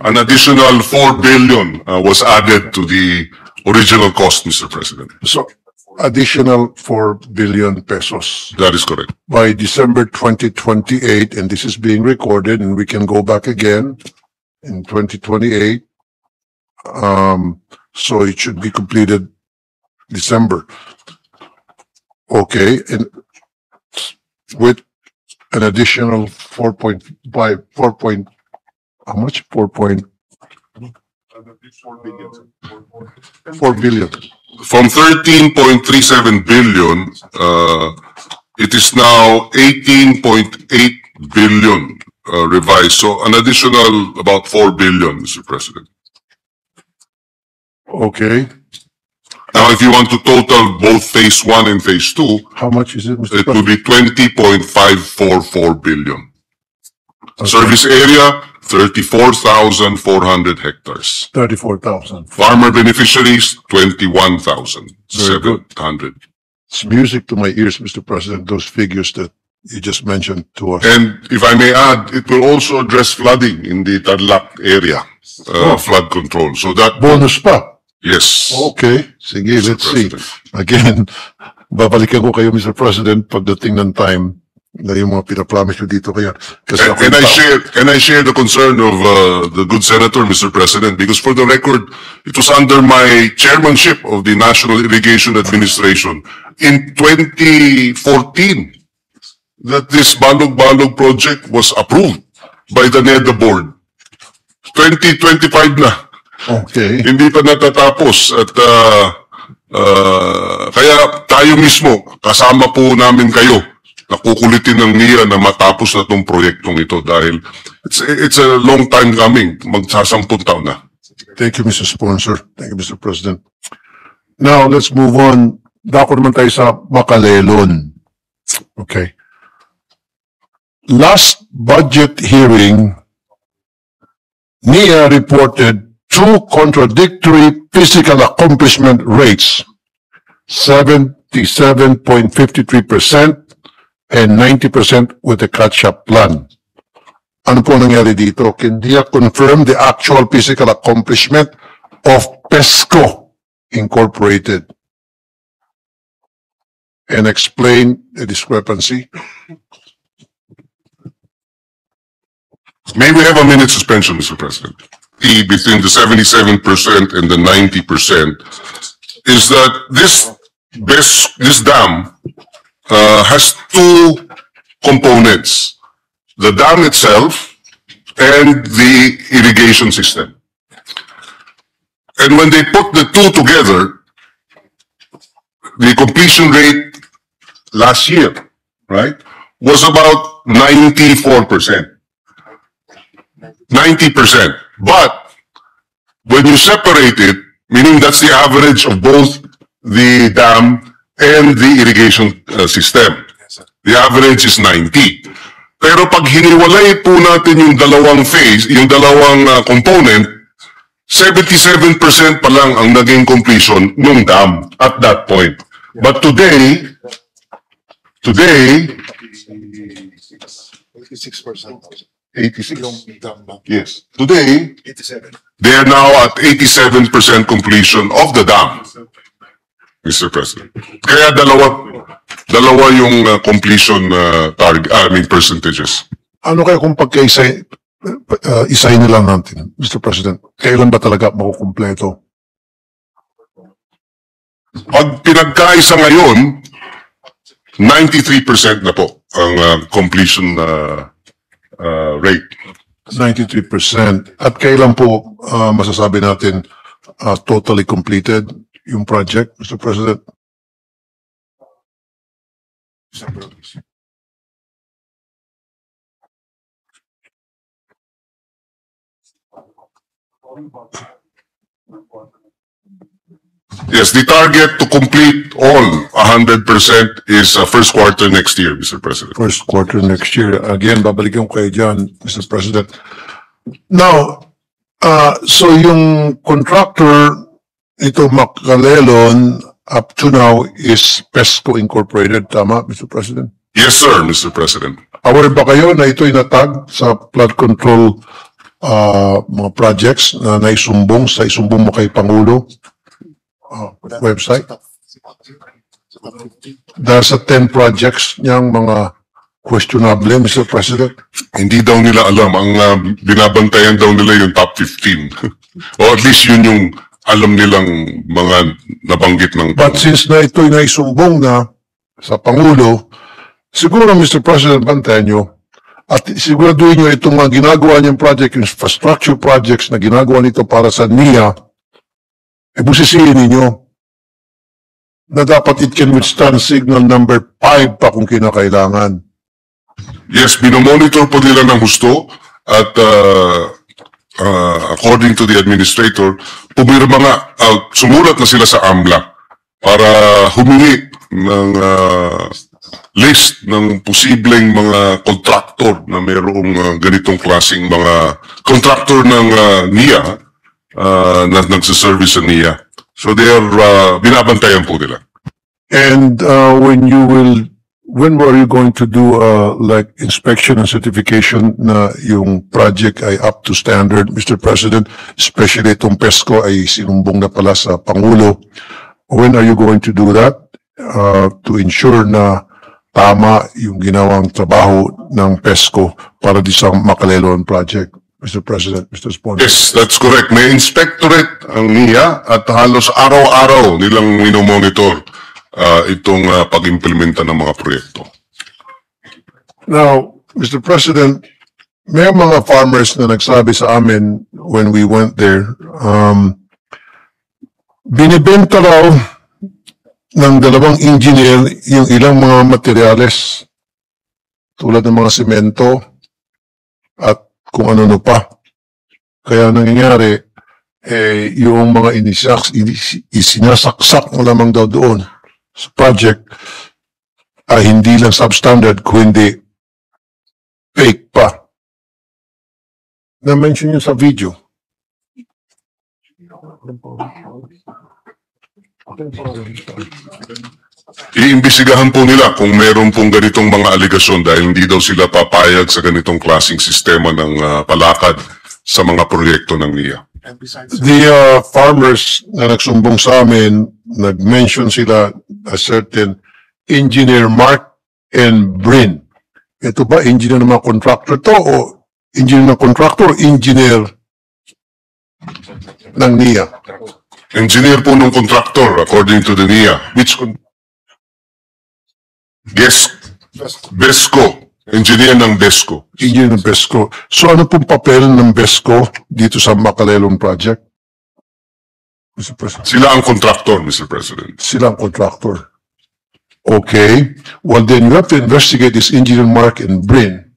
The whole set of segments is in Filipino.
An additional 4 billion was added to the original cost, Mr. President. So, additional 4 billion pesos That is correct. by December 2028, and this is being recorded, and we can go back again in 2028. So it should be completed December. Okay, and with an additional 4.5, 4 how much? 4 billion. From 13.37 billion, it is now 18.8 billion revised. So an additional about 4 billion, Mr. President. Okay, Now, if you want to total both phase 1 and phase 2, how much is it, Mr. it will President? be 20.544 billion. Okay. Service area, 34,400 hectares. 34,000. Farmer beneficiaries, 21,700. It's music to my ears, Mr. President, those figures that you just mentioned to us. And if I may add, it will also address flooding in the Tarlac area, flood control. So that, Bonus pa. yes. Okay, sige, Mr. let's see. President. Again, babalikan ko kayo, Mr. President, pagdating ng time na yung mga pinapromise ko dito kaya. Kasi ako And yung tao. I share the concern of the good senator, Mr. President, because for the record, it was under my chairmanship of the National Irrigation Administration in 2014 that this Balog-Balog project was approved by the NEDA board. 2025 na. Okay. Hindi pa natatapos at kaya tayo mismo, kasama po namin kayo, nakukulitin ng NIA na matapos na itong proyektong ito dahil it's a long time coming, magsasampung taon na. Thank you, Mr. Sponsor. Thank you, Mr. President. Now, let's move on. Dako naman tayo sa Macalelon. Okay. Last budget hearing, NIA reported two contradictory physical accomplishment rates, 77.53% and 90% with the catch-up plan. Ano po nangyari dito? Can NIA confirm the actual physical accomplishment of PESCO Incorporated and explain the discrepancy? May we have a minute suspension, Mr. President? Between the 77% and the 90% is that this dam has two components, the dam itself and the irrigation system. And when they put the two together, the completion rate last year, right, was about 94%. 90%. But when you separate it, meaning that's the average of both the dam and the irrigation system, the average is 90. Pero pag hiniwalay po natin yung dalawang phase, yung dalawang component, 77% pa lang ang naging completion ng dam at that point. But today, 86. Yes. Today, 87. they are now at 87% completion of the dam, Mr. President. Kaya dalawa yung completion target, percentages. Ano kaya kung pagkaisay, isahin na lang natin, Mr. President, kailan ba talaga makukumpleto? Pag pinagkaisa ngayon, 93% na po ang completion rate. 93%. At kailan po masasabi natin totally completed yung project, Mr. President? Yes, the target to complete all 100% is first quarter next year, Mr. President. First quarter next year. Again, babalikan ko kayo dyan, Mr. President. Now, so yung contractor ito Macalelon up to now is PESCO Incorporated, tama, Mr. President? Yes, sir, Mr. President. Aware ba kayo na ito'y natag sa flood control mga projects na naisumbong sa isumbong mo kay Pangulo website? Dahil sa 10 projects niyang mga questionable, Mr. President. Hindi daw nila alam. Ang binabantayan daw nila yung top 15. O at least yun yung alam nilang mga nabanggit ng But since na ito'y naisumbong na sa Pangulo, siguro, Mr. President, bantayan nyo at siguraduhin nyo itong mga ginagawa niyang project, infrastructure projects na ginagawa nito para sa NIA, busisiin ninyo na dapat it can withstand signal number 5 pa kung kinakailangan. Yes, binomonitor po nila ng husto at according to the administrator, pumirma nga, sumulat na sila sa AMLA para humingi ng list ng posibleng mga kontraktor na mayroong ganitong klaseng mga kontraktor ng NIA na nagsiservice sa NIA. So they are, binabantayan po nila. And when were you going to do like inspection and certification na yung project ay up to standard, Mr. President? Especially itong PESCO ay sinumbong na pala sa Pangulo. When are you going to do that to ensure na tama yung ginawang trabaho ng PESCO para di sa Macalelon project, Mr. President, Mr. Sponsor? Yes, that's correct. May inspectorate ang NIA at halos araw-araw nilang minomonitor itong pag-implementa ng mga proyekto. Now, Mr. President, may mga farmers na nagsabi sa amin when we went there, binibenta raw ng dalawang engineer yung ilang mga materyales tulad ng mga semento at kung ano-ano pa. Kaya nangyayari, yung mga isinasaksak mo lamang daw doon sa project ay hindi lang substandard kundi fake pa. Na-mention yun sa video. Iimbisigahan po nila kung meron pong ganitong mga aligasyon dahil hindi daw sila papayag sa ganitong klaseng sistema ng palakad sa mga proyekto ng NIA. The farmers na nagsumbong sa amin, nag-mention sila a certain engineer Mark and Brin. Ito ba engineer ng mga contractor to o engineer ng contractor o engineer ng NIA? Engineer po ng contractor according to the NIA. Yes, BESCO. Engineer ng BESCO. Engineer ng BESCO. So ano pong papel ng BESCO dito sa Macalelon project? Mr. President. Sila ang contractor, Mr. President. Sila ang contractor. Okay. Well, then you have to investigate this engineer Mark and Brin.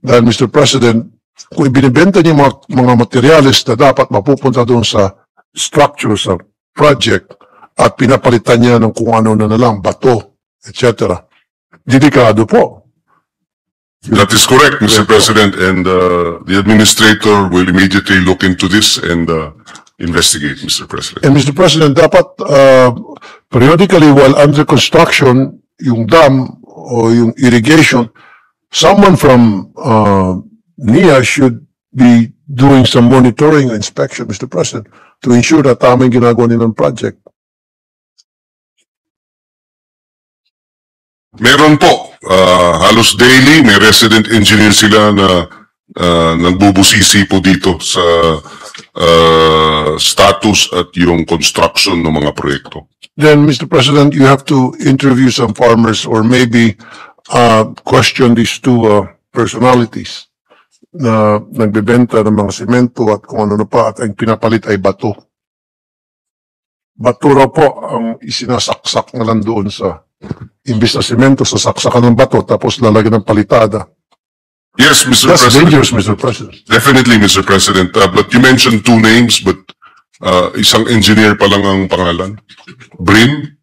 Dahil, Mr. President, kung ibinibenta niya mga materyales na dapat mapupunta doon sa structure sa project at pinapalitan niya ng kung ano na lang, bato, etc. Delikado po. That is correct, Mr. President, and the administrator will immediately look into this and investigate, Mr. President. And Mr. President, dapat periodically while under construction, yung dam o yung irrigation, someone from NIA should be doing some monitoring and inspection, Mr. President, to ensure that tama yung ginagawa nilang project. Meron po, halos daily, may resident engineer sila na nagbubusisi po dito sa status at yung construction ng mga proyekto. Then, Mr. President, you have to interview some farmers or maybe question these two personalities na nagbebenta ng mga semento at kung ano pa at ang pinapalit ay bato. Bato raw po ang isinasaksak na lang doon sa imbis na semento, sasaksakan ng bato tapos lalagyan ng palitada. Yes, Mr. That's President. dangerous, Mr. President. Definitely, Mr. President. But you mentioned two names, but isang engineer pa lang ang pangalan. Brin?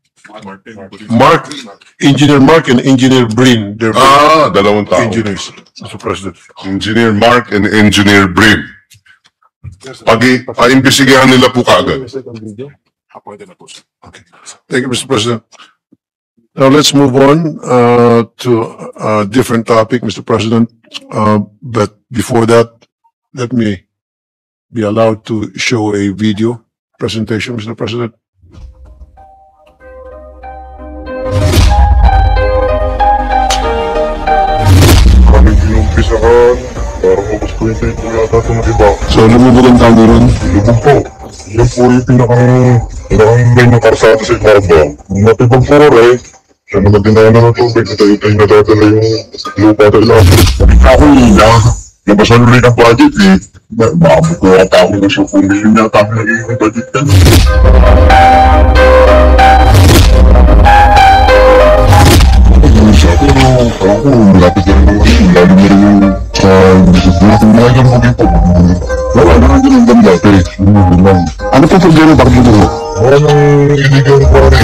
Mark, Engineer Mark and Engineer Brin. They're both Dalawang tao. engineers, Mr. President. Engineer Mark and Engineer Brin. Pa-imbisigahan nila po kaagad. Okay. Thank you, Mr. President. Now let's move on to a different topic, Mr. President. But before that, let me be allowed to show a video presentation, Mr. President. Kami inumpisahan, parang August 28 po yata ito na iba. So lumubog ang tao doon. Lubog po. Yan po yung pinakang main na karsada sa Ibarba. Nung natibag po rin, siya naman dinaya na ng tubig, tayo-tayo na dati na yung lupa tayo. Ako yun na, nabasan ulit ang budget eh. Maabot ko ata ako ng 10 million yata ang naging budget ka. Pero parang ko, malapit na rin naman. Lalo na rin yung sa buhat ng mga ganun maging pag wala na rin ganun ganun dati. Ano po problema bakit dito? Wala nang illegal quarry.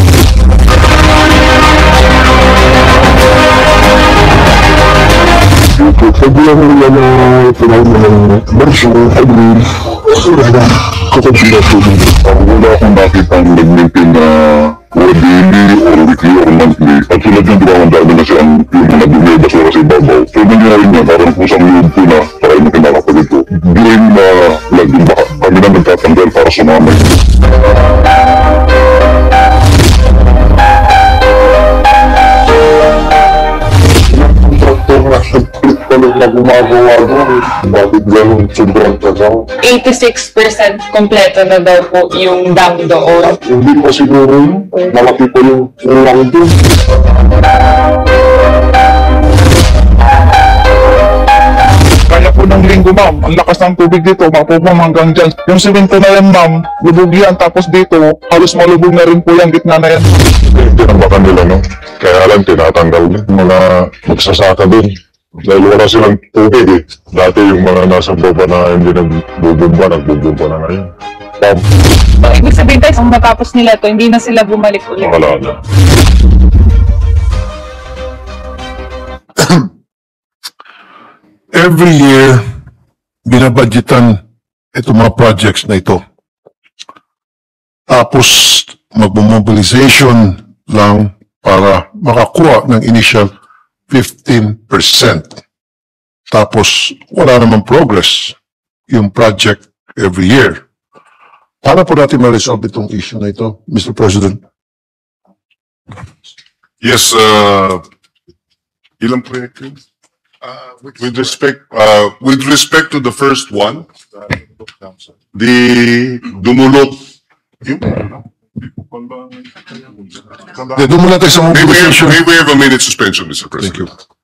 Sabi lang nila na pinahuli ng version, hybrid. Wala na. Kakonsila po dito. Wala akong nakita ang nag-maintain na or daily or weekly or monthly. At sila dyan, diba, ang dami na siya yung mga dumi, basura sa ibabaw. So, nangyari niya, parang pusang loob ko na para yung makinakapag ito. During na laging baka kami na nagtatanggal para sumamay. Yung kontraktor na subscript ko na gumagawa doon, bakit gano'n sobrang tasaw? 86% kompleto na daw po yung dam doon. Hindi pa siguro yun. Malaki po yung ulang doon. Kaya po ng linggo, ma'am, ang lakas ng tubig dito, mapupong hanggang dyan. Yung simento na yan, ma'am, lubog yan, tapos dito, halos malubog na rin po yung gitna na yan. Tinambakan nila, no? Kaya lang, tinatanggal din. Mga magsasaka din. Dahil wala silang tubig eh. Dati yung mga nasa baba na hindi nagbubumba na ngayon. Pump, So, ibig sabihin tayo, kung matapos nila to, hindi na sila bumalik ulit. wala na. Every year, binabudgetan itong mga projects na ito. Tapos, mag-mobilization lang para makakuha ng initial 15%. Tapos, wala namang progress yung project every year. Para po natin ma-resolve itong issue na ito, Mr. President? Yes, ilang proyekto yun? With respect to the first one, the Dumulot, Doon muna tayo sa mobilization. may we have a minute suspension, Mr. Thank President? you.